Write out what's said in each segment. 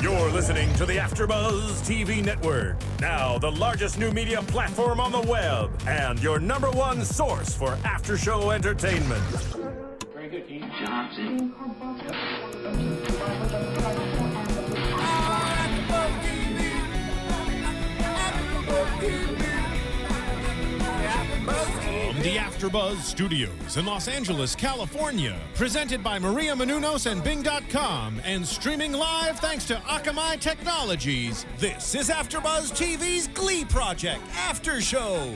You're listening to the AfterBuzz TV Network, now the largest new media platform on the web, and your #1 source for after-show entertainment. Very good, Keith. Johnson. From the AfterBuzz Studios in Los Angeles, California, presented by Maria Menounos and Bing.com, and streaming live thanks to Akamai Technologies, this is AfterBuzz TV's Glee Project After Show.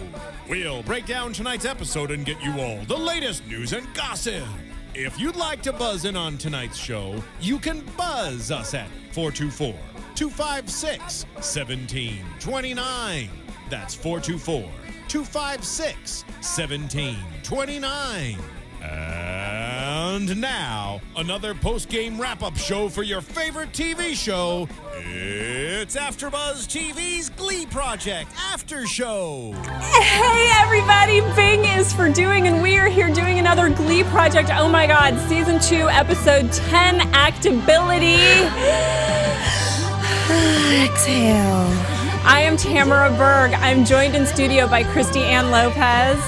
We'll break down tonight's episode and get you all the latest news and gossip. If you'd like to buzz in on tonight's show, you can buzz us at 424-256-1729. That's 424-256-1729. And now, another post-game wrap-up show for your favorite TV show. It's AfterBuzz TV's Glee Project After Show. Hey everybody, Bing is for doing, and we are here doing another Glee Project. Oh my God, Season 2, Episode 10, Actability. Exhale. I am Tamara Berg. I'm joined in studio by Christy-Anne Lopez.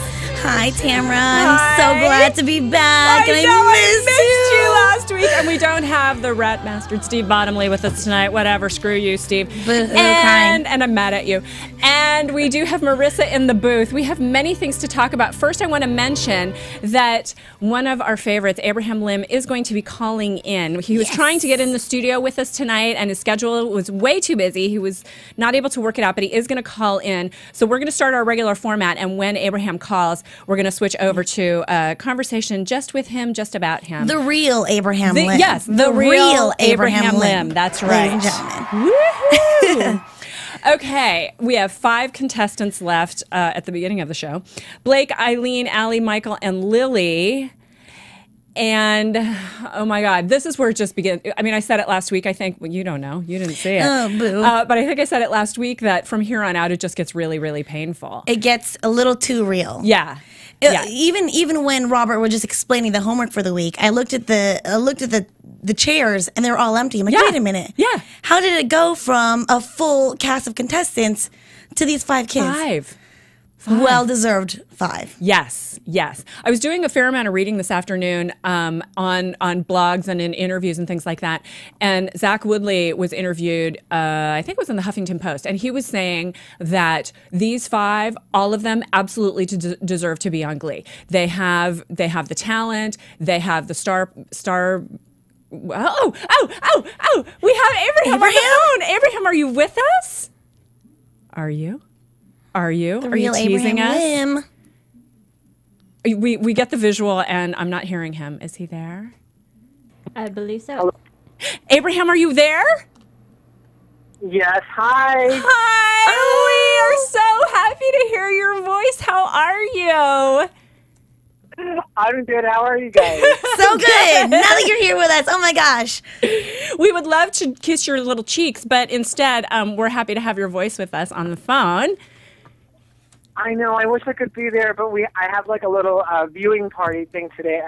Hi, Tamara. I'm so glad to be back. I know, I missed you last week. And we don't have the rat mastered Steve Bottomley with us tonight. Whatever, screw you, Steve. And I'm mad at you. And we do have Marissa in the booth. We have many things to talk about. First, I want to mention that one of our favorites, Abraham Lim, is going to be calling in. He was trying to get in the studio with us tonight, and his schedule was way too busy. He was not able to work it out, but he is going to call in. So we're going to start our regular format, and when Abraham calls, we're going to switch over to a conversation just with him, just about him. The real Abraham Lim. Yes, the real Abraham Lim. That's right. Ladies and gentlemen. Woohoo! Okay, we have 5 contestants left at the beginning of the show. Blake, Eileen, Allie, Michael, and Lily. And, oh my God, this is where it just begins. I mean, I said it last week, I think. Well, you don't know. You didn't see it. Oh, boo. But I think I said it last week that from here on out, it just gets really, really painful. It gets a little too real. Yeah. Even when Robert was just explaining the homework for the week, I looked at the chairs and they were all empty. I'm like, wait a minute. Yeah. How did it go from a full cast of contestants to these 5 kids? 5. Well-deserved 5. Yes, yes. I was doing a fair amount of reading this afternoon on blogs and in interviews and things like that. And Zach Woodley was interviewed, I think it was in the Huffington Post, and he was saying that these 5, all of them, absolutely deserve to be on Glee. They have the talent. They have the star. Oh! We have Abraham on the phone. Abraham, are you with us? Are you? Are you? The Are you real teasing Abraham us? Lim. We get the visual, and I'm not hearing him. Is he there? I believe so. Hello. Abraham, are you there? Yes, hi. Hi! We are so happy to hear your voice. How are you? I'm good. How are you guys? So good. Now that you're here with us. Oh my gosh. We would love to kiss your little cheeks, but instead, we're happy to have your voice with us on the phone. I know. I wish I could be there, but I have like a little viewing party thing today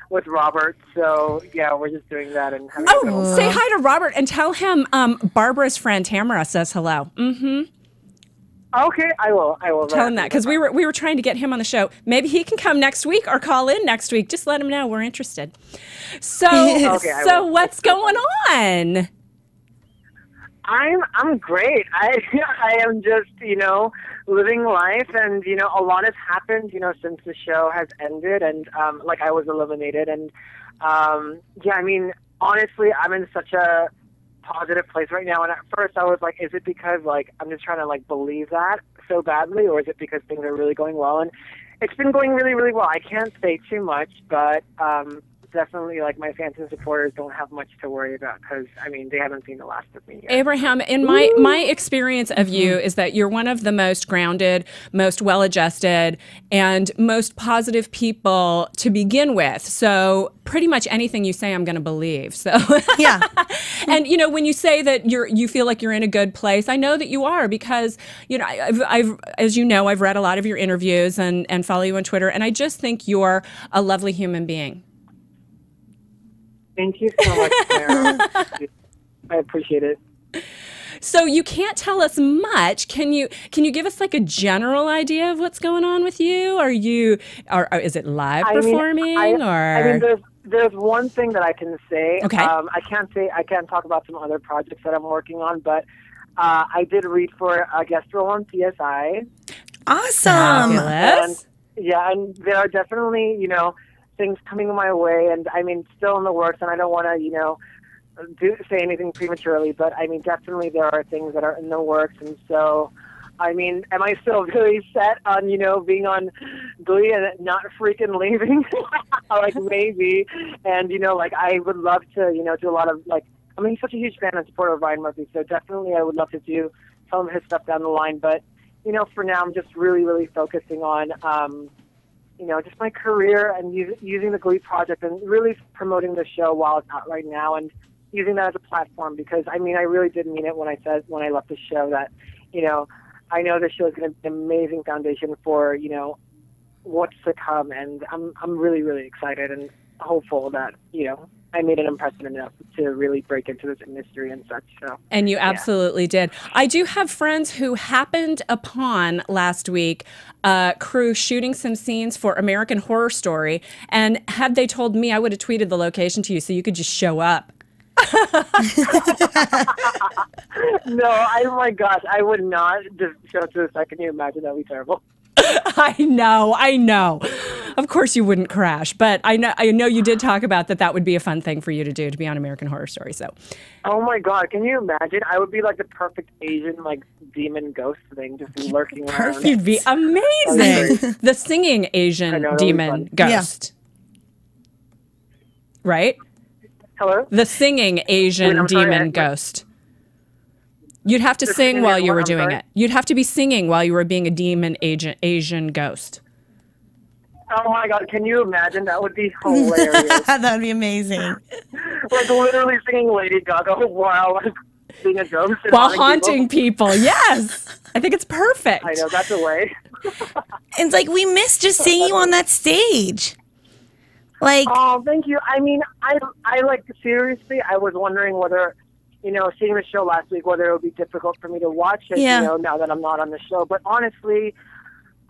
with Robert. So yeah, we're just doing that and having a little Say hi to Robert and tell him Barbara's friend Tamara says hello. Mm-hmm. Okay, I will. Tell him that, because we were trying to get him on the show. Maybe he can come next week or call in next week. Just let him know we're interested. So, so what's going on? I'm great. I am just living life, and a lot has happened since the show has ended, and like I was eliminated, and yeah, I mean honestly, I'm in such a positive place right now, and at first I was like, is it because like I'm just trying to like believe that so badly, or is it because things are really going well? And it's been going really, really well. I can't say too much, but definitely like my fans and supporters don't have much to worry about, because I mean they haven't seen the last of me yet. Abraham, in my experience of you is that you're one of the most grounded, most well-adjusted, and most positive people to begin with. So pretty much anything you say, I'm going to believe. So yeah. And when you say that you feel like you're in a good place, I know that you are, because I've as you know, I've read a lot of your interviews and follow you on Twitter, and I just think you're a lovely human being. Thank you so much, Sarah. I appreciate it. So you can't tell us much. Can you give us like a general idea of what's going on with you? Is it live performing I mean, there's one thing that I can say. Okay. I can't talk about some other projects that I'm working on, but I did read for a guest role on CSI. Awesome. Fabulous. And there are definitely, things coming my way, and I mean, still in the works, and I don't want to, say anything prematurely, but I mean, definitely there are things that are in the works, and so, I mean, am I still really set on, being on Glee and not freaking leaving? Like, maybe, and, I would love to, do a lot of, I'm such a huge fan and supporter of Ryan Murphy, so definitely I would love to do some of his stuff down the line, but, for now, I'm just really, really focusing on, just my career and using the Glee Project and really promoting the show while it's out right now and using that as a platform because, I mean, I really did mean it when I left the show that, I know the show is going to be an amazing foundation for, what's to come. And I'm really, really excited and hopeful that, I made an impression enough to really break into this industry and such. So, and you absolutely did. I do have friends who happened upon last week crew shooting some scenes for American Horror Story, and had they told me, I would have tweeted the location to you so you could just show up. No, oh my gosh, I would not just show up to this. Can you imagine? That would be terrible. I know. Of course you wouldn't crash, but I know you did talk about that would be a fun thing for you to do, to be on American Horror Story. So, oh my God, can you imagine? I would be like the perfect Asian demon ghost thing, just lurking around. You'd be amazing. The singing Asian demon ghost, right? Hello? The singing Asian demon ghost. You'd have to sing while you were doing it. You'd have to be singing while you were being a demon Asian ghost. Oh my God, can you imagine? That would be hilarious. That would be amazing. Literally singing Lady Gaga while being a ghost. While haunting people. Yes. I think it's perfect. I know, that's a way. It's like, we miss just seeing you on that stage. Oh, thank you. I mean, I seriously, I was wondering whether, seeing the show last week, whether it would be difficult for me to watch it, now that I'm not on the show. But honestly,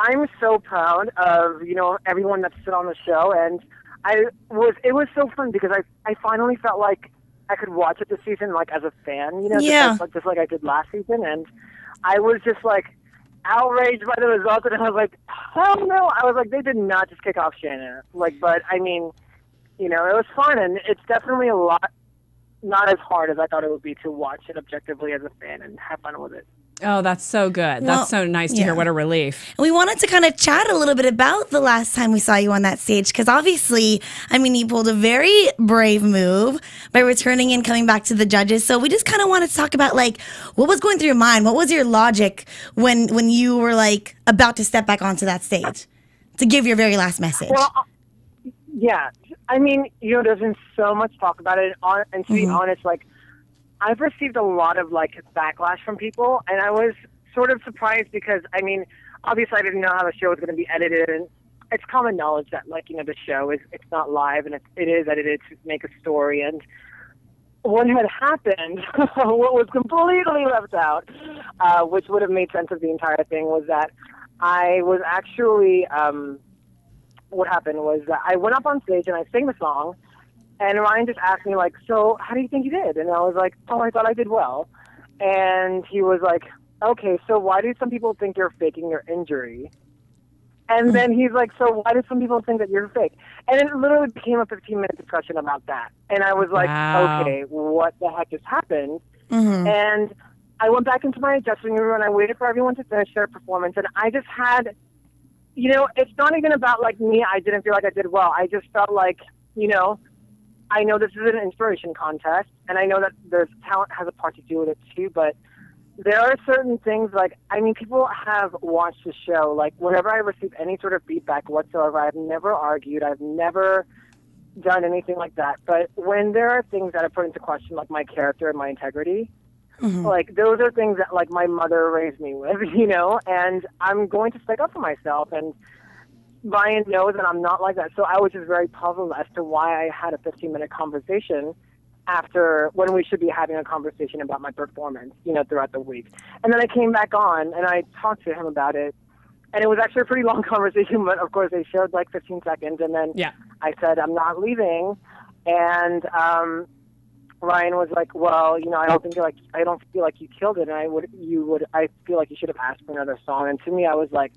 I'm so proud of, everyone that's still on the show. And it was so fun because I finally felt like I could watch it this season, as a fan, just like I did last season. And I was just outraged by the results, and I was like, hell no. I was like, they did not just kick off Shannon. But I mean, it was fun, and it's definitely a lot, not as hard as I thought it would be to watch it objectively as a fan and have fun with it. Oh, that's so good. That's so nice to hear. What a relief. We wanted to kind of chat a little bit about the last time we saw you on that stage, because obviously, I mean, you pulled a very brave move by returning and coming back to the judges. So we just kind of wanted to talk about, what was going through your mind? What was your logic when you were, about to step back onto that stage to give your very last message? Well, yeah. I mean, there's been so much talk about it. And to be honest, I've received a lot of backlash from people, and I was sort of surprised because, I mean, obviously I didn't know how the show was going to be edited, and it's common knowledge that the show it's not live and it is edited to make a story. And what had happened, what was completely left out, which would have made sense of the entire thing, was that I was actually what happened was that I went up on stage and I sang the song. And Ryan just asked me, so how do you think you did? And I was like, oh, I thought I did well. And he was like, okay, so why do some people think you're faking your injury? And then he's like, so why do some people think that you're fake? And it literally became a 15-minute discussion about that. And I was like, okay, what the heck just happened? And I went back into my dressing room and I waited for everyone to finish their performance. And I just had, it's not even about me. I didn't feel like I did well. I just felt like, I know this is an inspiration contest, and I know that there's talent has a part to do with it too, but there are certain things people have watched the show. Whenever I receive any sort of feedback whatsoever, I've never argued. I've never done anything like that. But when there are things that are put into question, like my character and my integrity, those are things that my mother raised me with, and I'm going to stick up for myself. And Ryan knows that I'm not like that. So I was just very puzzled as to why I had a 15-minute conversation after when we should be having a conversation about my performance, you know, throughout the week. And then I came back on and I talked to him about it. And it was actually a pretty long conversation, but of course they showed like 15 seconds. And then I said, I'm not leaving. And Ryan was like, well, you know, I don't feel like you killed it. And I feel like you should have asked for another song. And to me, I was like,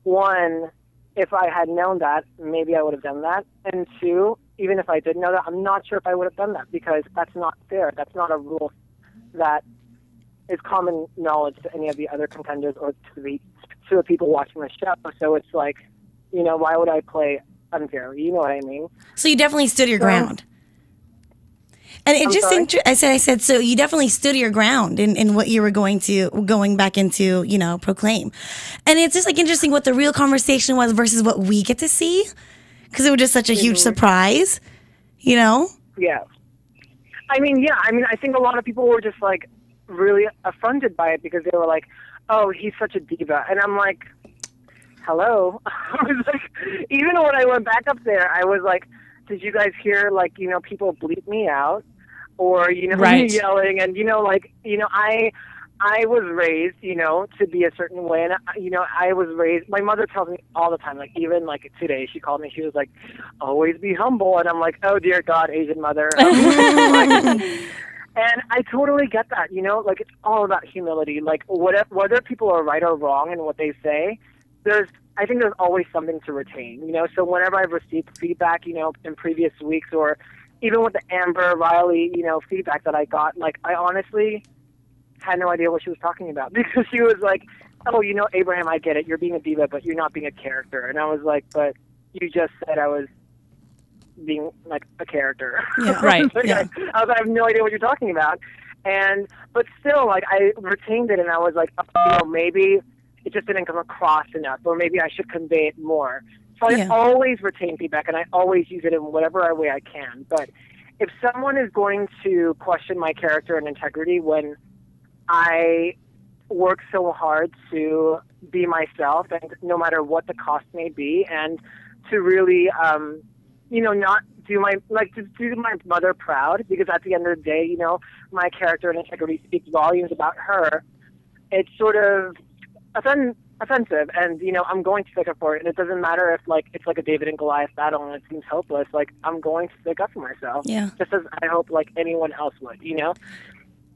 one, if I had known that, maybe I would have done that. And two, even if I didn't know that, I'm not sure if I would have done that because that's not fair. That's not a rule that is common knowledge to any of the other contenders or to the people watching the show. So it's like, you know, why would I play unfairly? You know what I mean? So you definitely stood your ground. And it I said, so you definitely stood your ground in what you were going back into, you know, Proclaim. And it's just like interesting what the real conversation was versus what we get to see. Because it was just such a huge surprise, you know? Yeah. I mean, I think a lot of people were just like really affronted by it because they were like, oh, he's such a diva. And I'm like, hello? I was like, even when I went back up there, I was like, did you guys hear, like, you know, people bleep me out? Or, you know, me yelling. And, you know, like, you know, I was raised, you know, to be a certain way. And, you know, I was raised, my mother tells me all the time, like, even, like, today, she called me, she was like, always be humble. And I'm like, oh, dear God, Asian mother. And I totally get that, you know, like, it's all about humility. Like, whether people are right or wrong in what they say, I think there's always something to retain, you know. So whenever I've received feedback, you know, in previous weeks or even with the Amber Riley, you know, feedback that I got, like, I honestly had no idea what she was talking about because she was like, oh, you know, Abraham, I get it. You're being a diva, but you're not being a character. And I was like, but you just said I was being like a character. Yeah, right. I have no idea what you're talking about. But still, like, I retained it and I was like, oh, you know, maybe it just didn't come across enough or maybe I should convey it more. So I always retain feedback and I always use it in whatever way I can. But if someone is going to question my character and integrity when I work so hard to be myself and no matter what the cost may be and to really, you know, not do to do my mother proud because at the end of the day, you know, my character and integrity speaks volumes about her. It's sort of offensive and, you know, I'm going to stick up for it. And it doesn't matter if, like, it's like a David and Goliath battle and it seems hopeless. Like, I'm going to stick up for myself. Yeah. Just as I hope, like, anyone else would, you know?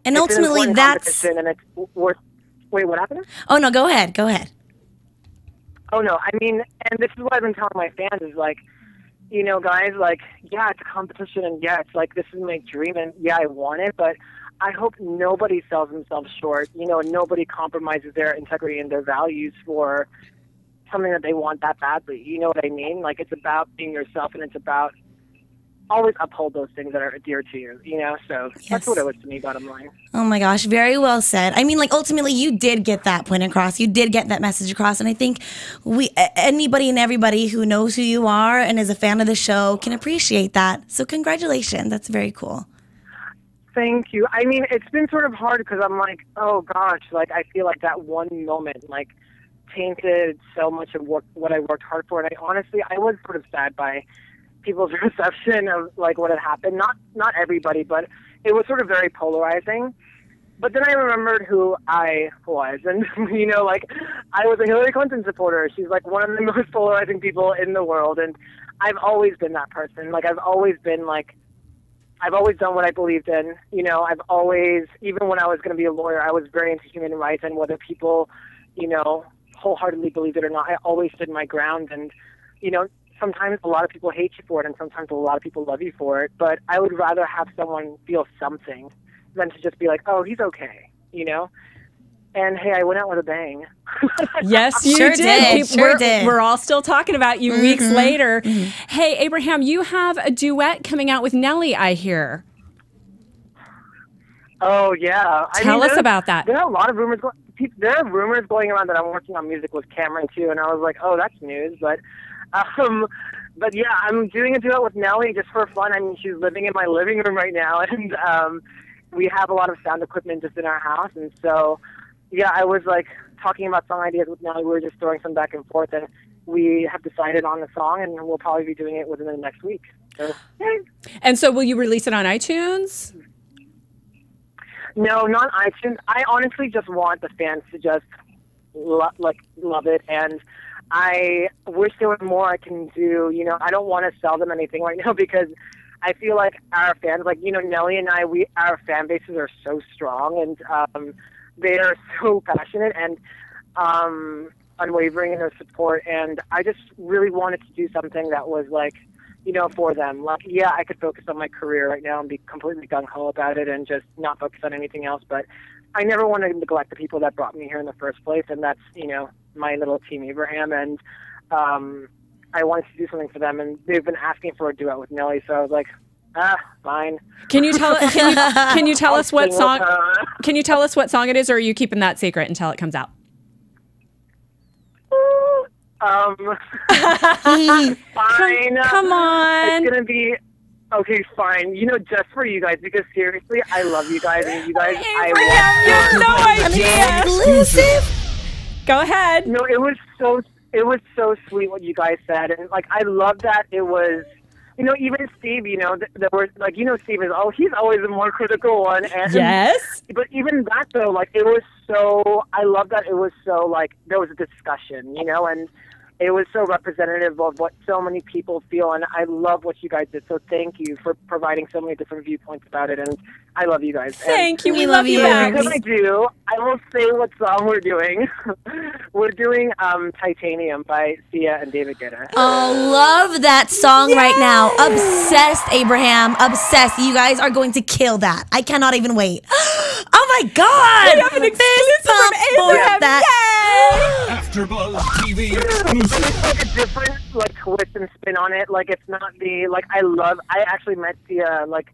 And it's ultimately that's... And it's worth... Wait, what happened? Oh, no, go ahead. Go ahead. Oh, no, I mean, and this is what I've been telling my fans is, like, you know, guys, like, yeah, it's a competition and, yeah, it's like, this is my dream and, yeah, I want it, but I hope nobody sells themselves short, you know, and nobody compromises their integrity and their values for something that they want that badly. You know what I mean? Like, it's about being yourself, and it's about always uphold those things that are dear to you, you know? So that's what it was to me, bottom line. Oh, my gosh. Very well said. I mean, like, ultimately, you did get that point across. You did get that message across. And I think anybody and everybody who knows who you are and is a fan of the show can appreciate that. So congratulations. That's very cool. Thank you. I mean, it's been sort of hard because I'm like, oh gosh, like I feel like that one moment like tainted so much of what I worked hard for. And I was sort of sad by people's reception of like what had happened. Not everybody, but it was sort of very polarizing. But then I remembered who I was, and you know, like I was a Hillary Clinton supporter. She's like one of the most polarizing people in the world, and I've always been that person. Like I've always done what I believed in. You know, I've always, even when I was going to be a lawyer, I was very into human rights and whether people, you know, wholeheartedly believed it or not, I always stood my ground. And, you know, sometimes a lot of people hate you for it and sometimes a lot of people love you for it. But I would rather have someone feel something than to just be like, oh, he's okay, you know? And hey, I went out with a bang. Yes, you did. We're all still talking about you weeks later. Hey, Abraham, you have a duet coming out with Nelly, I hear. Oh, yeah. Tell us about that. There are a lot of rumors. There are rumors going around that I'm working on music with Cameron, too. And I was like, oh, that's news. But yeah, I'm doing a duet with Nelly just for fun. I mean, she's living in my living room right now. And we have a lot of sound equipment just in our house. And so... yeah, I was like talking about song ideas with Nelly. We were just throwing some back and forth, and we have decided on the song, and we'll probably be doing it within the next week. So, yeah. And so will you release it on iTunes? No, not iTunes. I honestly just want the fans to just love it, and I wish there was more I can do. You know, I don't want to sell them anything right now because I feel like our fans, like, you know, Nelly and I, our fan bases are so strong, and they are so passionate and unwavering in their support. And I just really wanted to do something that was like, you know, for them. Like, yeah, I could focus on my career right now and be completely gung-ho about it and just not focus on anything else. But I never want to neglect the people that brought me here in the first place, and that's, you know, my little team Abraham. And I wanted to do something for them, and they've been asking for a duet with Nelly, so I was like, fine. Can you tell can you tell us what song? Can you tell us what song it is, or are you keeping that secret until it comes out? Fine. Come on. It's gonna be okay. Fine. You know, just for you guys, because seriously, I love you guys, and you guys, you have no idea. Exclusive. Go ahead. No, it was so sweet what you guys said, and like I love that it was. You know, even Steve, you know, there were, like, you know, Steve is, he's always the more critical one. And, yes. But even that, though, like, it was so, I love that it was so, like, there was a discussion, you know, and it was so representative of what so many people feel, and I love what you guys did. So thank you for providing so many different viewpoints about it, and I love you guys. Thank you. We love you. Because I do, I will say what song we're doing. We're doing Titanium by Sia and David Guetta. Oh, love that song right now. Obsessed, Abraham. Obsessed. You guys are going to kill that. I cannot even wait. Oh my God. We have an exclusive from Abraham. Yay! AfterBuzz TV exclusive. It's like a different like twist and spin on it. Like it's not the like I actually met Sia like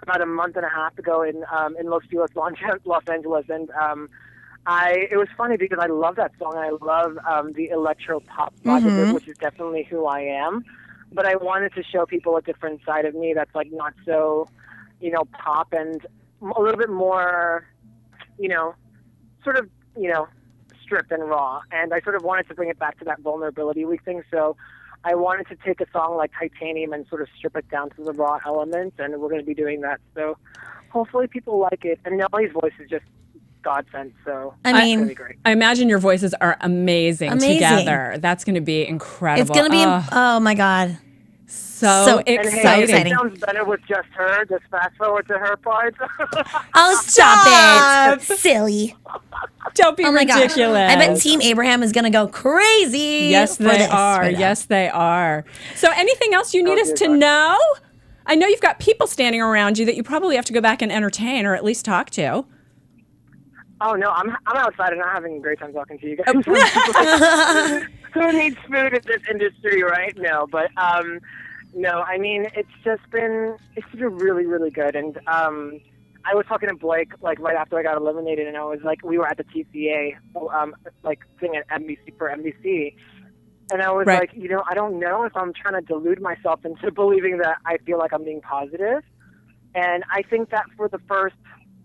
about a month and a half ago in Los Feliz, Los Angeles, and it was funny because I love that song. I love the electro pop vibe of it, which is definitely who I am. But I wanted to show people a different side of me that's like not so, you know, pop and a little bit more, you know, sort of, you know, stripped and raw. And I sort of wanted to bring it back to that vulnerability week thing. So I wanted to take a song like Titanium and sort of strip it down to the raw elements, and we're going to be doing that. So hopefully people like it. And Nelly's voice is just godsend, so I mean, it's gonna be great. I imagine your voices are amazing together. That's going to be incredible. It's going to be, oh my God. So And hey, exciting. it sounds better with just her. Just fast forward to her part. Oh, stop it. Silly. Don't be Oh my ridiculous. God. I bet Team Abraham is going to go crazy. Yes, for they this are. right now. Yes, they are. So anything else you need us to know? I know you've got people standing around you that you probably have to go back and entertain or at least talk to. Oh no, I'm outside and I'm having a great time talking to you guys. Who needs food in this industry, right? No, but no, I mean it's been really, really good. And I was talking to Blake like right after I got eliminated, and I was like, we were at the TCA like thing at NBC for NBC, and I was like, you know, I don't know if I'm trying to delude myself into believing that I feel like I'm being positive. And I think that for the first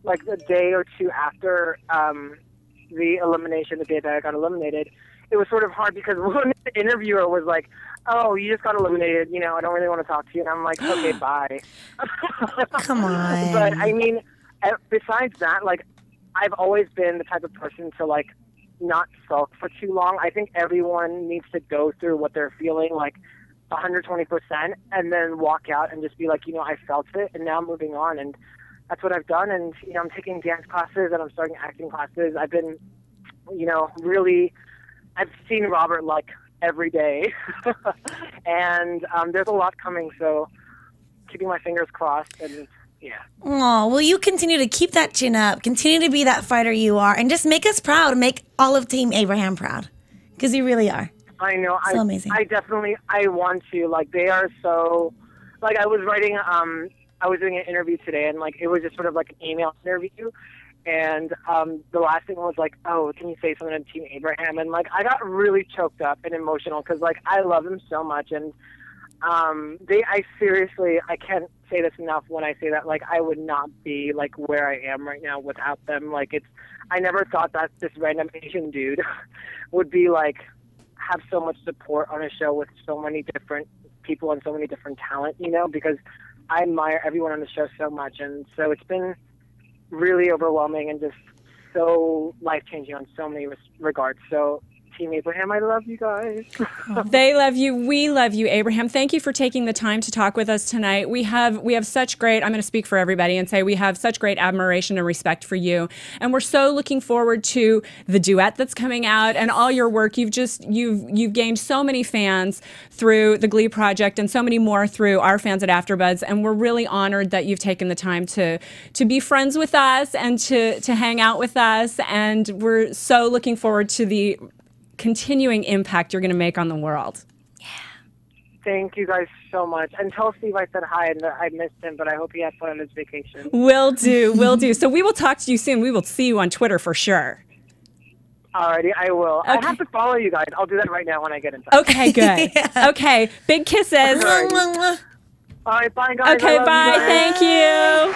like a day or two after the elimination, the day that I got eliminated, it was sort of hard because when the interviewer was like, oh, you just got eliminated, you know, I don't really want to talk to you. And I'm like, okay, bye. Come on. But I mean, besides that, like, I've always been the type of person to like not sulk for too long. I think everyone needs to go through what they're feeling like 120% and then walk out and just be like, you know, I felt it and now I'm moving on. And that's what I've done. And, you know, I'm taking dance classes and I'm starting acting classes. I've been, you know, really, I've seen Robert like every day. And there's a lot coming. So keeping my fingers crossed and yeah. Oh, well, you continue to keep that chin up, continue to be that fighter you are, and just make us proud, make all of Team Abraham proud. Because you really are. I know. So amazing. I want to. Like, they are so, like, I was writing, I was doing an interview today, and, like, it was just sort of like an email interview. And the last thing was like, oh, can you say something to Team Abraham? And, like, I got really choked up and emotional because, like, I love them so much. And I seriously, I can't say this enough when I say that, like, I would not be, like, where I am right now without them. Like, I never thought that this random Asian dude would be, like, have so much support on a show with so many different people and so many different talent, you know, because I admire everyone on the show so much. And so it's been really overwhelming and just so life-changing on so many regards. So Team Abraham, I love you guys. They love you. We love you, Abraham. Thank you for taking the time to talk with us tonight. We have such great, I'm going to speak for everybody and say we have such great admiration and respect for you. And we're so looking forward to the duet that's coming out and all your work. You've gained so many fans through the Glee Project and so many more through our fans at AfterBuzz. And we're really honored that you've taken the time to be friends with us and to hang out with us. And we're so looking forward to the continuing impact you're going to make on the world. Yeah. Thank you guys so much. And tell Steve I said hi and that I missed him, but I hope he had fun on his vacation. Will do. Will do. So we will talk to you soon. We will see you on Twitter for sure. Alrighty, I will. Okay. I have to follow you guys. I'll do that right now when I get in touch. Okay, good. Yeah. Okay, big kisses. All right, bye, guys. Okay, I love bye. you guys. Thank you.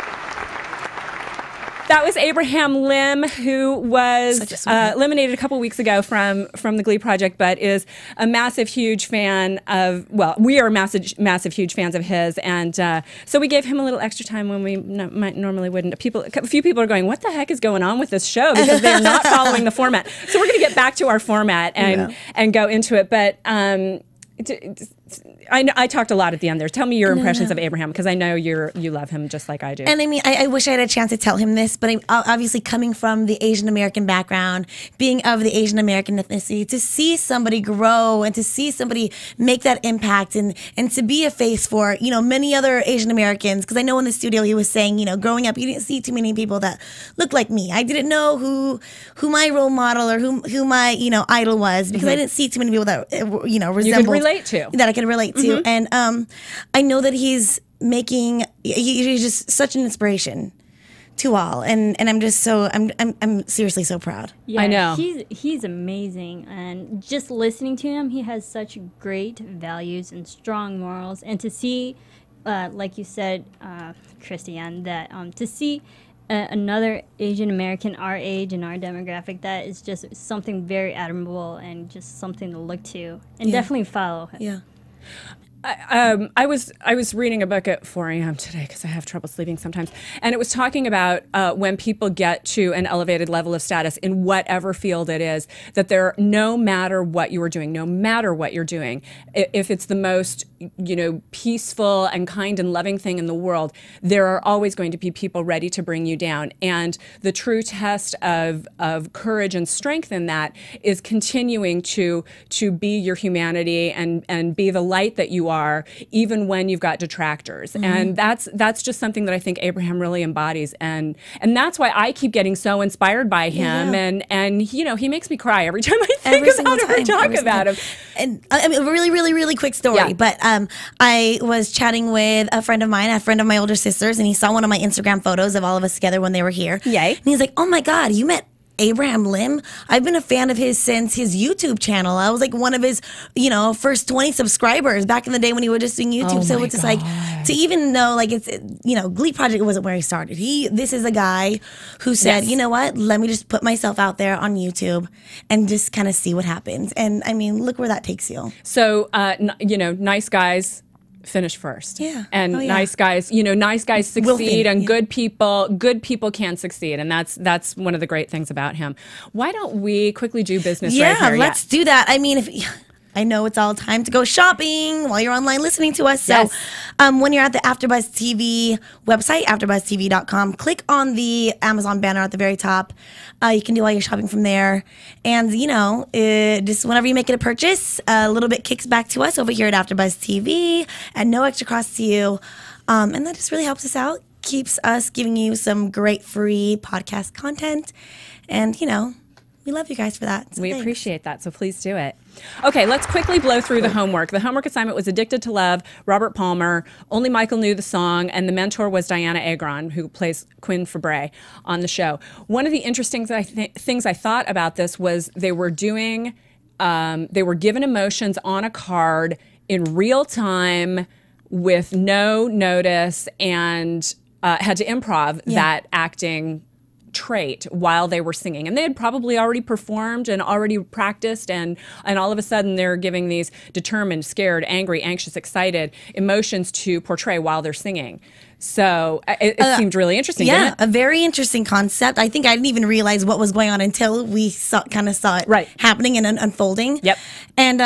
That was Abraham Lim, who was eliminated a couple weeks ago from the Glee Project, but is a massive, huge fan of, well, we are massive, huge fans of his. And so we gave him a little extra time when we normally wouldn't. A few people are going, what the heck is going on with this show? Because they're not following the format. So we're going to get back to our format and go into it. But I talked a lot at the end there. Tell me your impressions of Abraham, because I know you love him just like I do. And I mean, I wish I had a chance to tell him this, but I'm obviously coming from the Asian American background, being of the Asian American ethnicity, to see somebody grow and to see somebody make that impact and to be a face for, you know, many other Asian Americans. Because I know in the studio he was saying, you know, growing up, you didn't see too many people that looked like me. I didn't know who my role model or who my, you know, idol was, because I didn't see too many people that, you know, resembled. You could relate to. That I could relate to. And I know that he's just such an inspiration to all, and I'm just so I'm seriously so proud. Yeah, I know he's amazing, and just listening to him, he has such great values and strong morals. And to see, like you said, Christy-Anne, that to see another Asian American our age and our demographic, that is just something very admirable and just something to look to and definitely follow him. Yeah. I was reading a book at 4 a.m. today because I have trouble sleeping sometimes, and it was talking about when people get to an elevated level of status in whatever field it is, that there, no matter what you are doing, if it's the most, you know, peaceful and kind and loving thing in the world, there are always going to be people ready to bring you down. And the true test of courage and strength in that is continuing to be your humanity and be the light that you are, even when you've got detractors. And that's just something that I think Abraham really embodies, and that's why I keep getting so inspired by him. And you know, he makes me cry every time I think about him or talk about him. And I mean, a really quick story, but I was chatting with a friend of mine, a friend of my older sister's, and he saw one of my Instagram photos of all of us together when they were here. Yay. And he's like, "Oh my God, you met Abraham Lim? I've been a fan of his since his YouTube channel. I was like one of his, you know, first 20 subscribers back in the day when he was just doing YouTube." So it's just like, to even know, like, it's, you know, Glee Project wasn't where he started. This is a guy who said, you know what, let me just put myself out there on YouTube and just kind of see what happens. And I mean, look where that takes you. So, you know, nice guys finish first. Yeah. And nice guys, you know, nice guys succeed, and good people can succeed. And that's one of the great things about him. Why don't we quickly do business right here? Let's do that. I mean, I know it's all time to go shopping while you're online listening to us. So when you're at the AfterBuzz TV website, AfterBuzzTV.com, click on the Amazon banner at the very top. You can do all your shopping from there. And, you know, just whenever you make it a purchase, a little bit kicks back to us over here at AfterBuzz TV at no extra cost to you. And that just really helps us out, keeps us giving you some great free podcast content. And, you know, we love you guys for that. So we thanks. appreciate that, so please do it. Okay, let's quickly blow through the homework. The homework assignment was Addicted to Love, Robert Palmer. Only Michael knew the song, and the mentor was Diana Agron, who plays Quinn Fabray on the show. One of the interesting things I thought about this was they were given emotions on a card in real time with no notice, and had to improv that acting trait while they were singing, and they had probably already performed and already practiced, and all of a sudden they're giving these determined, scared, angry, anxious, excited emotions to portray while they're singing. So it seemed really interesting. Yeah, didn't it? a very interesting concept. I think I didn't even realize what was going on until we kind of saw it happening and unfolding. Yep. And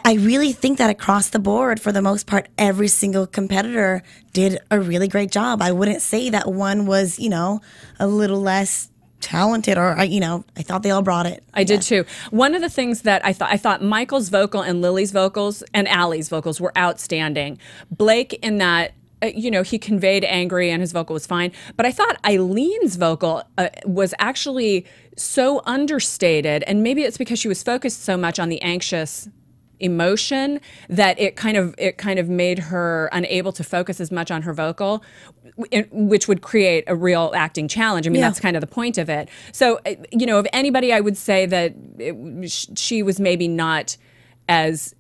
I really think that across the board, for the most part, every single competitor did a really great job. I wouldn't say that one was, you know, a little less talented, or you know, I thought they all brought it. I did too. One of the things that I thought Michael's vocal and Lily's vocals and Allie's vocals were outstanding. Blake, in that, you know, he conveyed angry and his vocal was fine. But I thought Eileen's vocal was actually so understated, and maybe it's because she was focused so much on the anxious emotion that it kind of made her unable to focus as much on her vocal, which would create a real acting challenge. I mean, that's kind of the point of it. So, you know, of anybody, I would say that she was maybe not as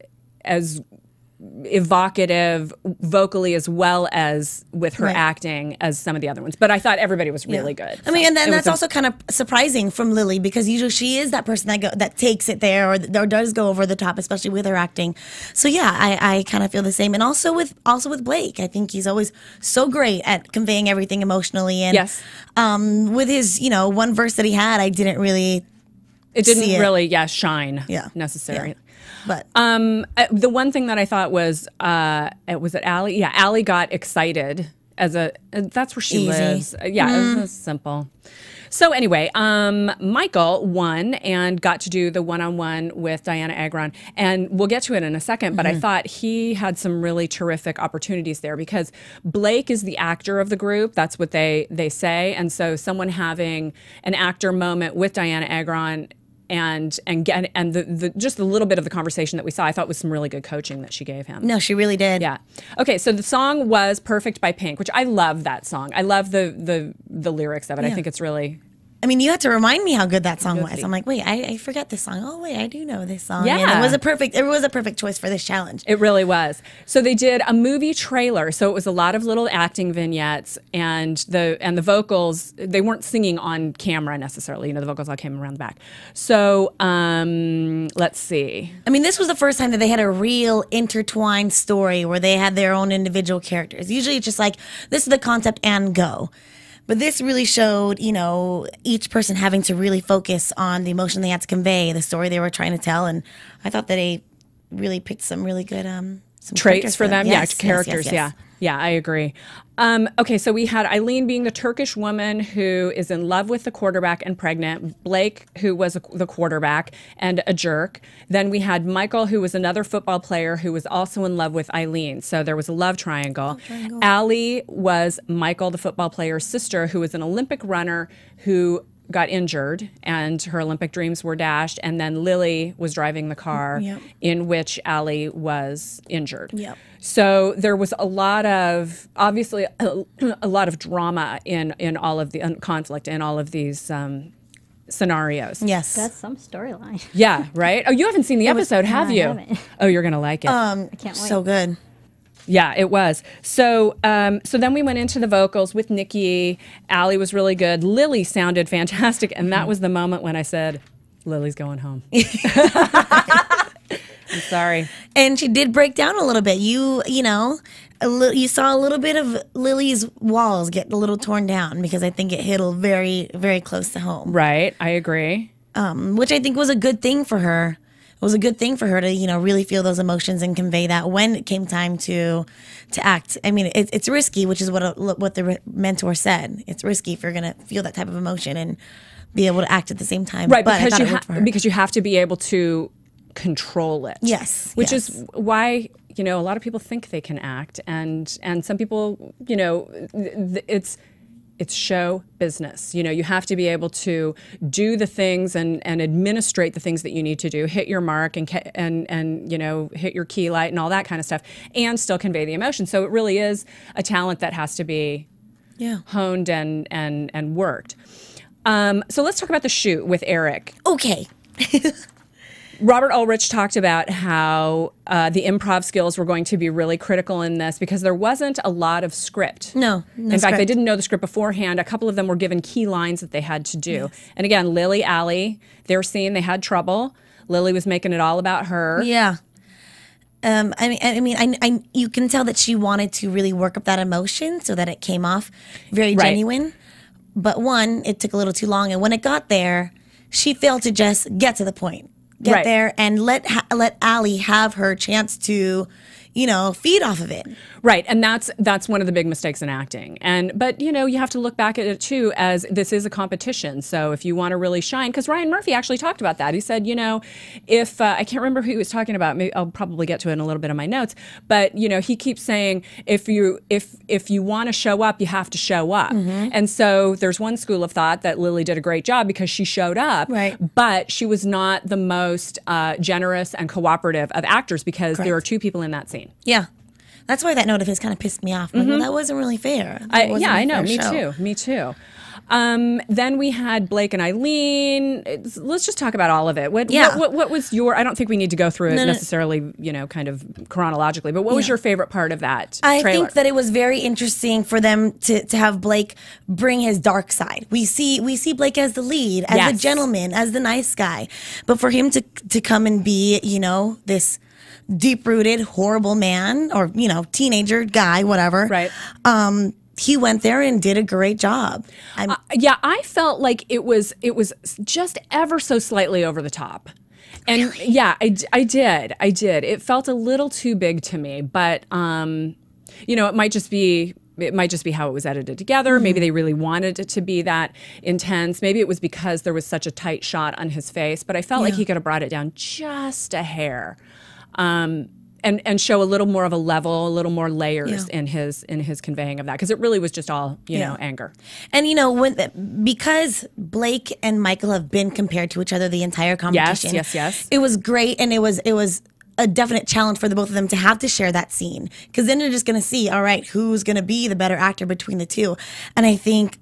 evocative vocally as well as with her acting as some of the other ones, but I thought everybody was really good. I mean, and then that's also kind of surprising from Lily, because usually she is that person that takes it there, or does go over the top, especially with her acting. So yeah, I kind of feel the same, and also with Blake, I think he's always so great at conveying everything emotionally. And with his, you know, one verse that he had, I didn't really. It didn't really shine necessarily. Yeah. But the one thing that I thought was it Allie? Yeah, Allie got excited that's where she lives. Yeah, it was simple. So anyway, Michael won and got to do the one-on-one with Diana Agron, and we'll get to it in a second, but I thought he had some really terrific opportunities there, because Blake is the actor of the group. That's what they say, and so someone having an actor moment with Diana Agron and just a little bit of the conversation that we saw, I thought was some really good coaching that she gave him. No, she really did. Yeah. Okay, so the song was "Perfect" by Pink, which I love that song. I love the lyrics of it. I think it's really. I mean, you had to remind me how good that song was. I'm like, wait, I forget this song. Oh, wait, I do know this song. Yeah. And it was a perfect choice for this challenge. It really was. So they did a movie trailer. So it was a lot of little acting vignettes, and the vocals, they weren't singing on camera necessarily. You know, the vocals all came around the back. So let's see. I mean, this was the first time that they had a real intertwined story where they had their own individual characters. Usually it's just like, this is the concept and go. But this really showed, you know, each person having to really focus on the emotion they had to convey, the story they were trying to tell. And I thought that they really picked some really good some traits for them. Yes, characters. yes. Yeah, I agree. Okay, so we had Eileen being the Turkish woman who is in love with the quarterback and pregnant, Blake, who was the quarterback and a jerk. Then we had Michael, who was another football player who was also in love with Eileen. So there was a love triangle. Allie was Michael, the football player's sister, who was an Olympic runner who got injured and her Olympic dreams were dashed. And then Lily was driving the car in which Allie was injured. Yep. So there was a lot of, obviously, a lot of drama in all of the conflict in all of these scenarios. Yes. That's some storyline. Yeah, right? Oh, you haven't seen the episode, have you? I haven't. Oh, you're going to like it. I can't wait. So good. Yeah, it was. So so then we went into the vocals with Nikki. Allie was really good. Lily sounded fantastic. And that was the moment when I said, Lily's going home. I'm sorry. And she did break down a little bit. You know, you saw a little bit of Lily's walls get a little torn down, because I think it hit very, very close to home. Right. I agree. Which I think was a good thing for her. It was a good thing for her to, you know, really feel those emotions and convey that when it came time to act. I mean, it's risky, which is what the mentor said. It's risky if you're going to feel that type of emotion and be able to act at the same time. Right, but because you have to be able to control it. Yes. Which is why, you know, a lot of people think they can act, and some people, you know, it's show business. You know, you have to be able to do the things and administrate the things that you need to do, hit your mark and you know, hit your key light and all that kind of stuff, and still convey the emotion. So it really is a talent that has to be honed and worked. So let's talk about the shoot with Eric. Okay. Robert Ulrich talked about how the improv skills were going to be really critical in this because there wasn't a lot of script. No In fact, they didn't know the script beforehand. A couple of them were given key lines that they had to do. Yes. And again, Lily, Allie, their scene, they had trouble. Lily was making it all about her. Yeah. You can tell that she wanted to really work up that emotion so that it came off very genuine. But one, it took a little too long. And when it got there, she failed to just get to the point. Get there and let Allie have her chance to, feed off of it. Right, and that's one of the big mistakes in acting. But you have to look back at it too as this is a competition. So if you want to really shine, because Ryan Murphy actually talked about that. He said, if I can't remember who he was talking about. Maybe I'll probably get to it in a little bit of my notes. But he keeps saying if you want to show up, you have to show up. Mm-hmm. And so there's one school of thought that Lily did a great job because she showed up. Right. But she was not the most generous and cooperative of actors because there are two people in that scene. Yeah. That's why that note of his kind of pissed me off. Like, well, that wasn't really fair. I know. Me too. Then we had Blake and Eileen. Let's just talk about all of it. What was your? I don't think we need to go through it necessarily, kind of chronologically. But what was your favorite part of that trailer? I think that it was very interesting for them to have Blake bring his dark side. We see Blake as the lead, as the gentleman, as the nice guy. But for him to come and be, this deep-rooted, horrible man or, teenager guy, whatever. Right. He went there and did a great job. I felt like it was just ever so slightly over the top. And really? Yeah, I did. It felt a little too big to me, but it might just be how it was edited together. Maybe they really wanted it to be that intense. Maybe it was because there was such a tight shot on his face, but I felt like he could have brought it down just a hair. And show a little more of a level, a little more layers in his conveying of that, because it really was just all anger. And because Blake and Michael have been compared to each other the entire competition, yes, it was great, and it was a definite challenge for the both of them to have to share that scene, because then you're just going to see, all right, who's going to be the better actor between the two, and I think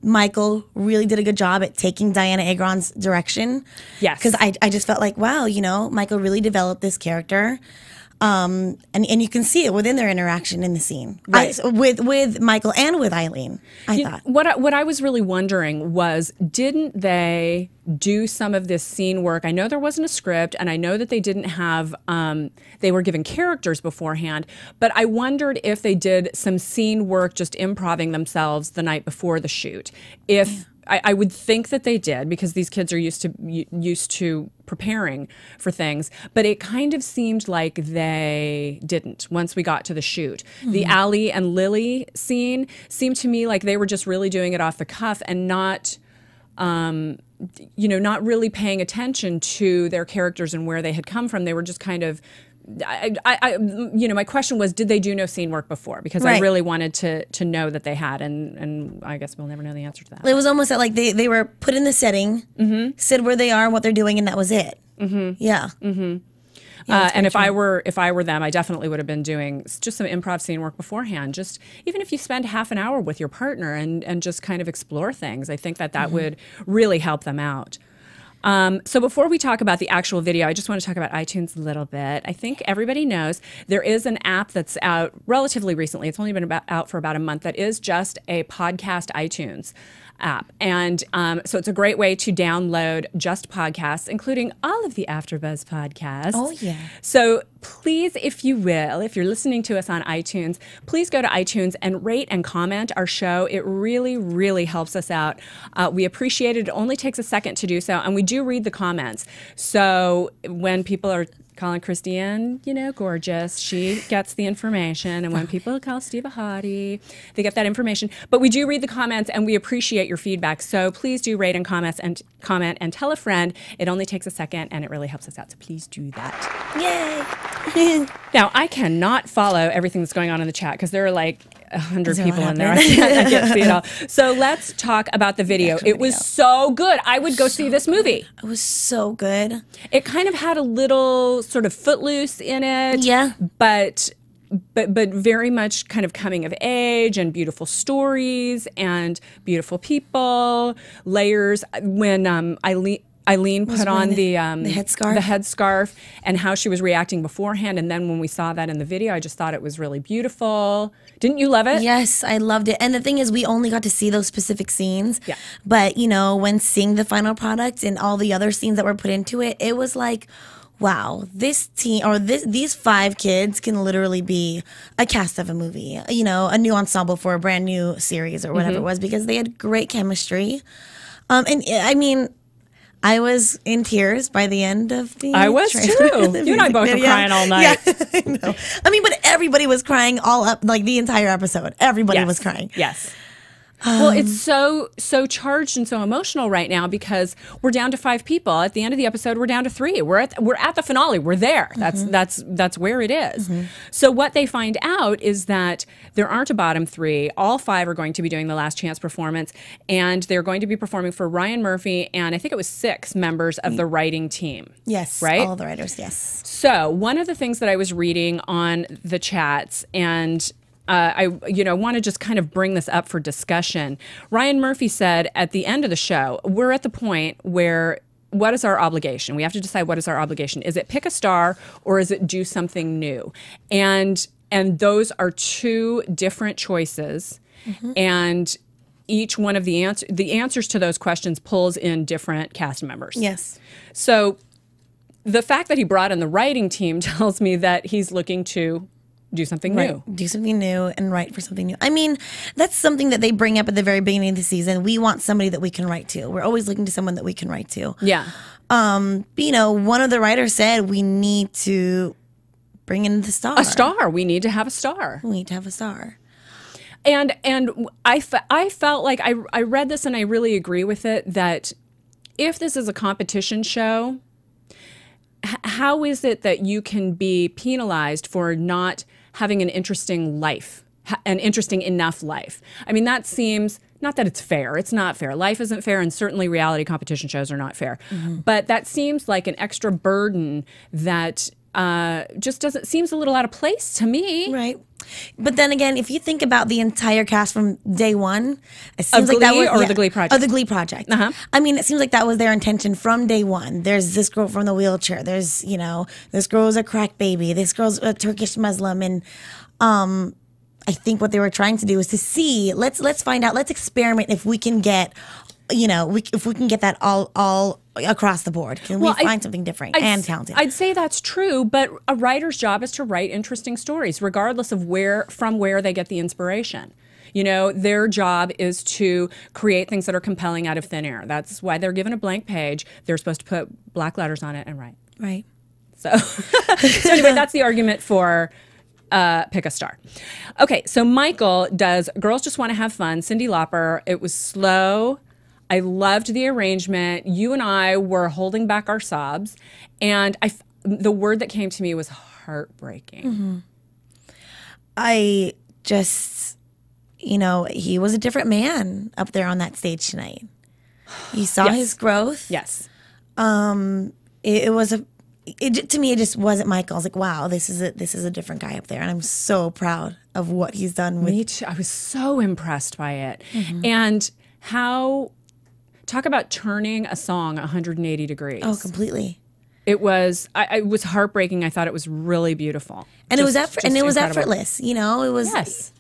Michael really did a good job at taking Diana Agron's direction. Yes. Because I just felt like, wow, Michael really developed this character. And you can see it within their interaction in the scene. Right. With Michael and with Eileen, I thought. What I was really wondering was, didn't they do some of this scene work? I know there wasn't a script, and I know that they didn't have, they were given characters beforehand, but I wondered if they did some scene work just improvising themselves the night before the shoot. I would think that they did, because these kids are used to preparing for things, but it kind of seemed like they didn't once we got to the shoot. Mm-hmm. The Allie and Lily scene seemed to me like they were just really doing it off the cuff and not not really paying attention to their characters and where they had come from. They were just kind of, my question was, did they do no scene work before? Because I really wanted to know that they had, and I guess we'll never know the answer to that. It was almost like they were put in the setting, said where they are and what they're doing, and that was it. Mm-hmm. Yeah. Mm-hmm. And if I were them, I definitely would have been doing just some improv scene work beforehand. Just even if you spend half an hour with your partner and just kind of explore things, I think that would really help them out. So before we talk about the actual video, I just want to talk about iTunes a little bit. I think everybody knows there is an app that's out relatively recently. It's only been out for about a month. That is just a podcast iTunes app. And so it's a great way to download just podcasts, including all of the AfterBuzz podcasts. Oh, yeah. So please, if you will, if you're listening to us on iTunes, please go to iTunes and rate and comment our show. It really, really helps us out. We appreciate it. It only takes a second to do so, and we do read the comments. So when people are calling Christy-Anne, gorgeous, she gets the information. And when people call Steve a hottie, they get that information. But we do read the comments, and we appreciate your feedback. So please do rate and comment and tell a friend. It only takes a second, and it really helps us out. So please do that. Yay! Now, I cannot follow everything that's going on in the chat because there are like 100 people in there. I can't see it all. So let's talk about the video. It was so good. I would go see this movie. It was so good. It kind of had a little sort of Footloose in it. Yeah. But very much kind of coming of age and beautiful stories and beautiful people, layers. When Eileen put on the headscarf. The headscarf, and how she was reacting beforehand. And then when we saw that in the video, I just thought it was really beautiful. Didn't you love it? Yes, I loved it. And the thing is, we only got to see those specific scenes. Yeah. But, you know, when seeing the final product and all the other scenes that were put into it, it was like, wow, this team or these 5 kids can literally be a cast of a movie, you know, a new ensemble for a brand new series or whatever it was, because they had great chemistry. And I mean, I was in tears by the end of the I was too. You and I both were crying all night. Yeah, I know. I mean, but everybody was crying all up, like the entire episode. Everybody was crying. Yes. Well, it's so charged and so emotional right now because we're down to 5 people. At the end of the episode, we're down to 3. We're at the finale. We're there. That's where it is. So what they find out is that there aren't a bottom 3. All 5 are going to be doing the last chance performance, and they're going to be performing for Ryan Murphy and I think it was 6 members of the writing team. Yes, right. All the writers. Yes. So one of the things that I was reading on the chats and. I want to just kind of bring this up for discussion. Ryan Murphy said at the end of the show, we're at the point where what is our obligation? We have to decide what is our obligation. Is it pick a star or is it do something new? And those are 2 different choices. And each one of the answers to those questions pulls in different cast members. Yes. So the fact that he brought in the writing team tells me that he's looking to do something new. Do something new and write for something new. I mean, that's something that they bring up at the very beginning of the season. We want somebody that we can write to. We're always looking to someone that we can write to. Yeah. But, you know, one of the writers said we need to bring in the star. A star. We need to have a star. We need to have a star. And I felt like I read this and I really agree with it that if this is a competition show, how is it that you can be penalized for not having an interesting life, an interesting enough life? I mean, that seems, not that it's fair. It's not fair. Life isn't fair, and certainly reality competition shows are not fair. But that seems like an extra burden that just seems a little out of place to me. Right. But then again, if you think about the entire cast from day one, it seems Of like that Glee was or the Glee Project? Oh, the Glee Project. I mean, it seems like that was their intention from day one. There's this girl from the wheelchair. There's, you know, this girl's a crack baby. This girl's a Turkish Muslim, and I think what they were trying to do is to see. Let's find out. Let's experiment if we can get. You know, if we can get that all across the board, can we find something different and talented? I'd say that's true, but a writer's job is to write interesting stories, regardless of where they get the inspiration. You know, their job is to create things that are compelling out of thin air. That's why they're given a blank page. They're supposed to put black letters on it and write. Right. So anyway, that's the argument for pick a star. Okay, so Michael does Girls Just Want to Have Fun, Cyndi Lauper. It was slow. I loved the arrangement. You and I were holding back our sobs. And the word that came to me was heartbreaking. I just, you know, he was a different man up there on that stage tonight. You saw his growth. Yes. It was to me, it just wasn't Michael. I was like, wow, this is a different guy up there. And I'm so proud of what he's done with. Me too. I was so impressed by it. And how... Talk about turning a song 180 degrees. Oh, completely. It was. It was heartbreaking. I thought it was really beautiful, and it was effortless. You know, it was. Yes.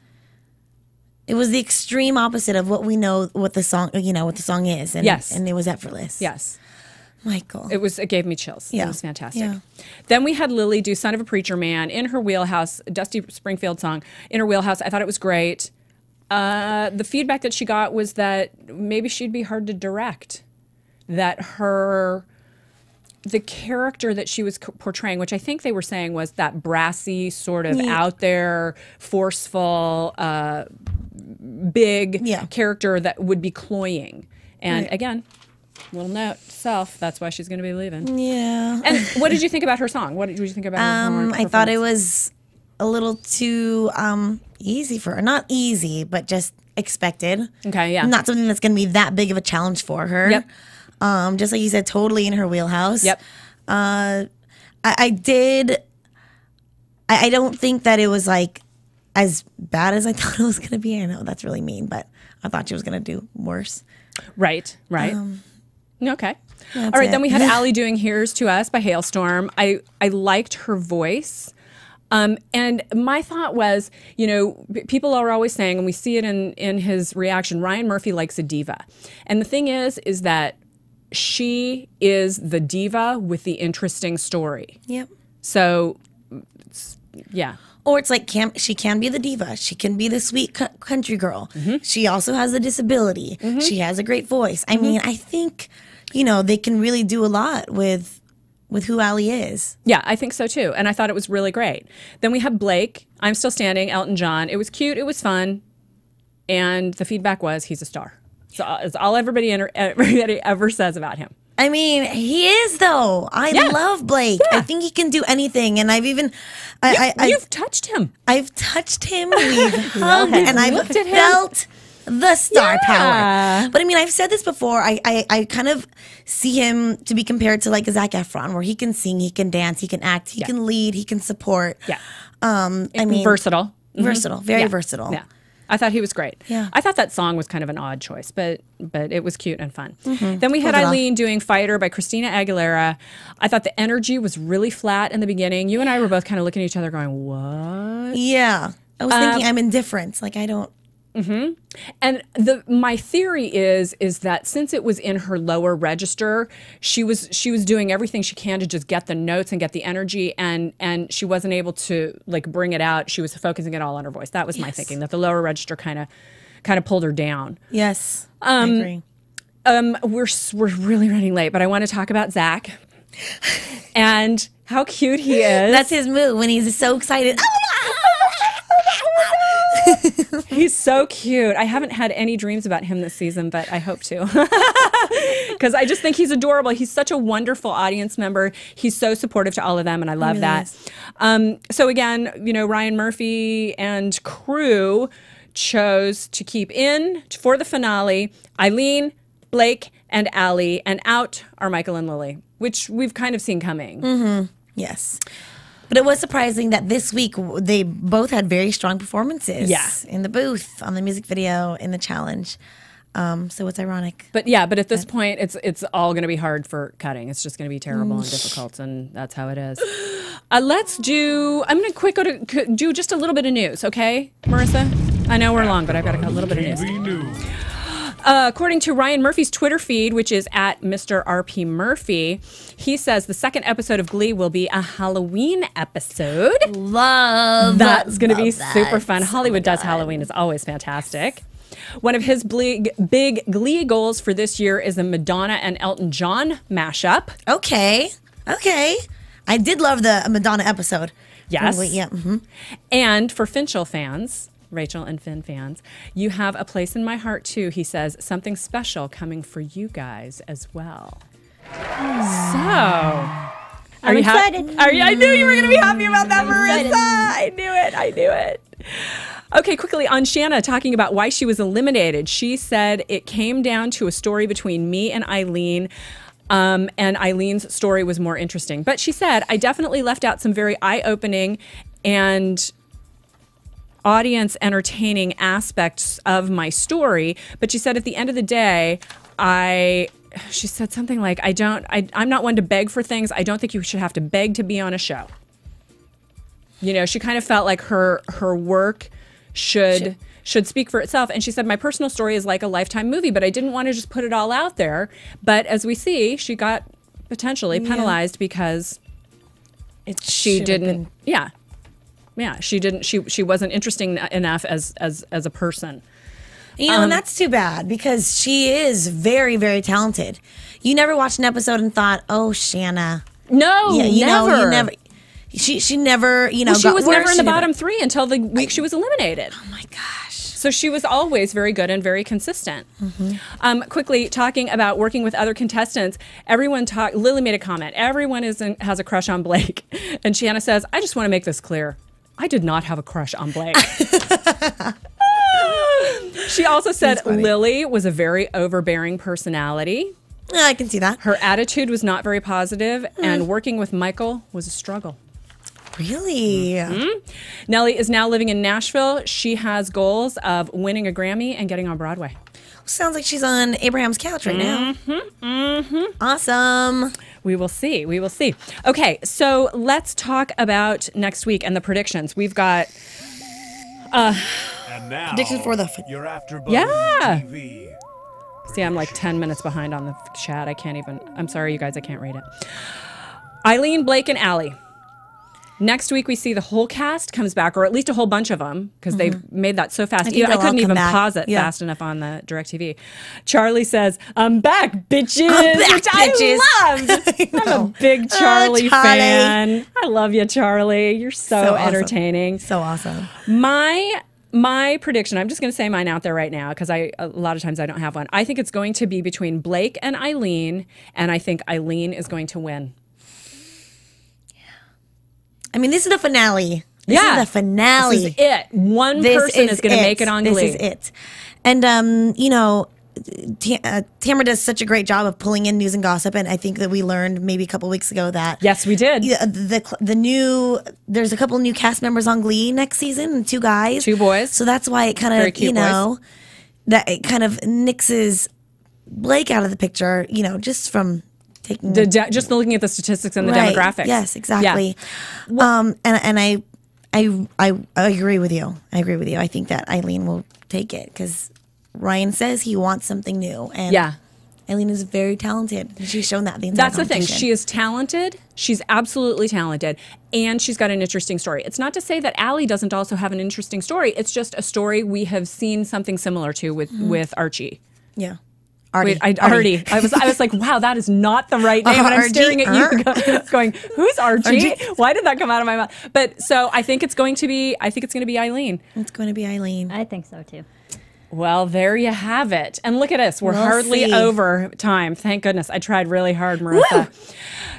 It was the extreme opposite of what we know what the song. You know what the song is. And, yes. And it was effortless. Yes. Michael. It gave me chills. Yeah. It was fantastic. Yeah. Then we had Lily do "Son of a Preacher Man" in her wheelhouse, Dusty Springfield song in her wheelhouse. I thought it was great. The feedback that she got was that maybe she'd be hard to direct. That the character that she was portraying, which I think they were saying was that brassy, sort of out there, forceful, big character that would be cloying. And again, little note to self, that's why she's going to be leaving. Yeah. And what did you think about her song? What did you think about her I thought it was a little too easy for her. Not easy, but just expected. Okay, yeah. Not something that's going to be that big of a challenge for her. Yep. Just like you said, totally in her wheelhouse. Yep. I don't think that it was like as bad as I thought it was going to be. I know that's really mean, but I thought she was going to do worse. Right, right. Okay. That's All right, it. then we had Allie doing Here's to Us by Hailstorm. I liked her voice. And my thought was, you know, people are always saying, and we see it in his reaction, Ryan Murphy likes a diva. And the thing is that she is the diva with the interesting story. Yep. So, yeah. Or it's like she can be the diva. She can be the sweet country girl. She also has a disability. She has a great voice. I mean, I think, you know, they can really do a lot with who Allie is. Yeah, I think so too. And I thought it was really great. Then we have Blake, I'm Still Standing, Elton John. It was cute. It was fun. And the feedback was he's a star. So it's all everybody ever says about him. I mean, he is though. I love Blake. I think he can do anything, and I've even you've touched him. I've touched him. We've hugged, and I've felt the star power. But I mean, I've said this before. I kind of see him to be compared to like Zac Efron, where he can sing, he can dance, he can act, he can lead, he can support. Yeah. I mean, versatile. Versatile, very versatile. Yeah. I thought he was great. Yeah. I thought that song was kind of an odd choice, but it was cute and fun. Then we had Eileen doing Fighter by Christina Aguilera. I thought the energy was really flat in the beginning. You and I were both kind of looking at each other going, what? Yeah. I was thinking I'm indifferent. Like I don't. And my theory is that since it was in her lower register, she was doing everything she can to just get the notes and get the energy, and she wasn't able to like bring it out. She was focusing it all on her voice. That was my thinking, that the lower register kind of pulled her down. Yes, I agree. We're really running late, but I want to talk about Zach and how cute he is. That's his move when he's so excited. He's so cute. I haven't had any dreams about him this season, but I hope to. Because I just think he's adorable. He's such a wonderful audience member. He's so supportive to all of them, and I love that. So again, you know, Ryan Murphy and crew chose to keep in for the finale Eileen, Blake, and Allie, and out are Michael and Lily, which we've kind of seen coming. Yes. But it was surprising that this week they both had very strong performances. Yeah. In the booth, on the music video, in the challenge. So it's ironic. But yeah, but at this point, it's all going to be hard for cutting. It's just going to be terrible and difficult, and that's how it is. I'm going to do just a little bit of news, okay, Marissa? I know we're long, but I've got a little bit of news. According to Ryan Murphy's Twitter feed, which is at Mr. RP Murphy, he says the second episode of Glee will be a Halloween episode. That's going to be super fun. Hollywood Does Halloween is always fantastic. One of his big Glee goals for this year is a Madonna and Elton John mashup. Okay. I did love the Madonna episode. Yes. Yeah. And for Finchel fans, Rachel and Finn fans, you have a place in my heart too. He says something special coming for you guys as well. So, I'm excited. I knew you were going to be happy about that, Marissa. I knew it. Okay, quickly on Shanna talking about why she was eliminated. She said it came down to a story between me and Eileen. And Eileen's story was more interesting. But she said, I definitely left out some very eye-opening and audience entertaining aspects of my story. But she said at the end of the day, she said something like, I'm not one to beg for things. I don't think you should have to beg to be on a show. You know, she kind of felt like her work should speak for itself. And she said, my personal story is like a Lifetime movie, but I didn't want to just put it all out there. But as we see, she got potentially penalized because she didn't. She wasn't interesting enough as a person. You know, and that's too bad because she is very, very talented. You never watched an episode and thought, oh, Shanna. No, yeah, you never. know, you never. She never, you know. Well, she was never in the bottom three until the week she was eliminated. Oh my gosh. So she was always very good and very consistent. Quickly talking about working with other contestants, Lily made a comment. Everyone has a crush on Blake, and Shanna says, "I just want to make this clear. I did not have a crush on Blake." She also said Lily was a very overbearing personality. I can see that. Her attitude was not very positive, and working with Michael was a struggle. Really? Nellie is now living in Nashville. She has goals of winning a Grammy and getting on Broadway. Sounds like she's on Abraham's couch right now. Awesome. We will see. We will see. Okay, so let's talk about next week and the predictions. We've got... And now, predictions for the... your AfterBuzz TV. See, I'm like 10 minutes behind on the chat. I can't even... I'm sorry, you guys. I can't read it. Eileen, Blake, and Allie. Next week, we see the whole cast comes back, or at least a whole bunch of them, because they've made that so fast. I couldn't even pause it fast enough on the DirecTV. Charlie says, I'm back, bitches, which I loved. I'm a big Charlie fan. I love you, Charlie. You're so entertaining. Awesome. So awesome. My prediction, I'm just going to say mine out there right now, because a lot of times I don't have one. I think it's going to be between Blake and Eileen, and I think Eileen is going to win. I mean, this is the finale. This is the finale. This is it. One person is going to make it on Glee. This is it. And, you know, Tamara does such a great job of pulling in news and gossip, and I think that we learned maybe a couple weeks ago that... Yes, we did. There's a couple new cast members on Glee next season, 2 guys. 2 boys. So that's why it kind of, you know, that it kind of nixes Blake out of the picture, you know, just from... just looking at the statistics and the demographics. Yes, exactly. Yeah. And I agree with you. I agree with you. I think that Eileen will take it because Ryan says he wants something new. And Eileen is very talented. She's shown that the entire That's the thing. She is talented. She's absolutely talented. And she's got an interesting story. It's not to say that Allie doesn't also have an interesting story. It's just a story we have seen something similar to with Archie. Yeah. Artie. Wait, Artie. I was like, wow, that is not the right name. And I'm staring at you going, who's Archie? Why did that come out of my mouth? But so I think it's going to be Eileen. It's going to be Eileen. I think so too. Well, there you have it. And look at us. We're hardly over time. Thank goodness. I tried really hard, Marissa. Woo!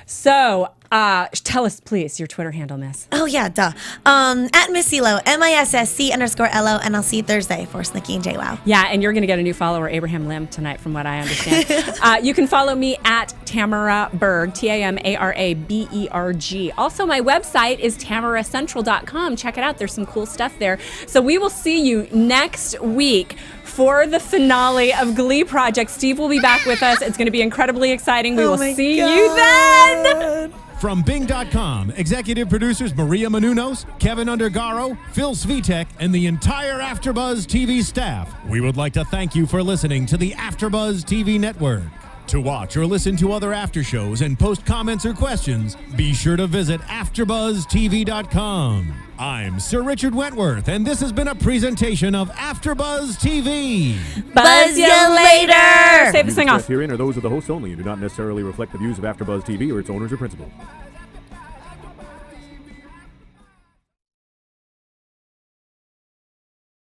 So tell us, please, your Twitter handle, Miss. Oh, yeah, duh. At Miss CeeLo, MISSC_LO, and I'll see you Thursday for Snooki and JWoww. Yeah, and you're going to get a new follower, Abraham Lim, tonight, from what I understand. You can follow me at Tamara Berg, TAMARABERG. Also, my website is tamaracentral.com. Check it out. There's some cool stuff there. So we will see you next week for the finale of Glee Project. Steve will be back with us. It's going to be incredibly exciting. We will see you then. From Bing.com, executive producers Maria Menounos, Kevin Undergaro, Phil Svitek, and the entire AfterBuzz TV staff, we would like to thank you for listening to the AfterBuzz TV network. To watch or listen to other after shows and post comments or questions, be sure to visit AfterBuzzTV.com. I'm Sir Richard Wentworth, and this has been a presentation of AfterBuzz TV. Buzz you later! Save this thing off. Herein are those of the hosts only and do not necessarily reflect the views of AfterBuzz TV or its owners or principals.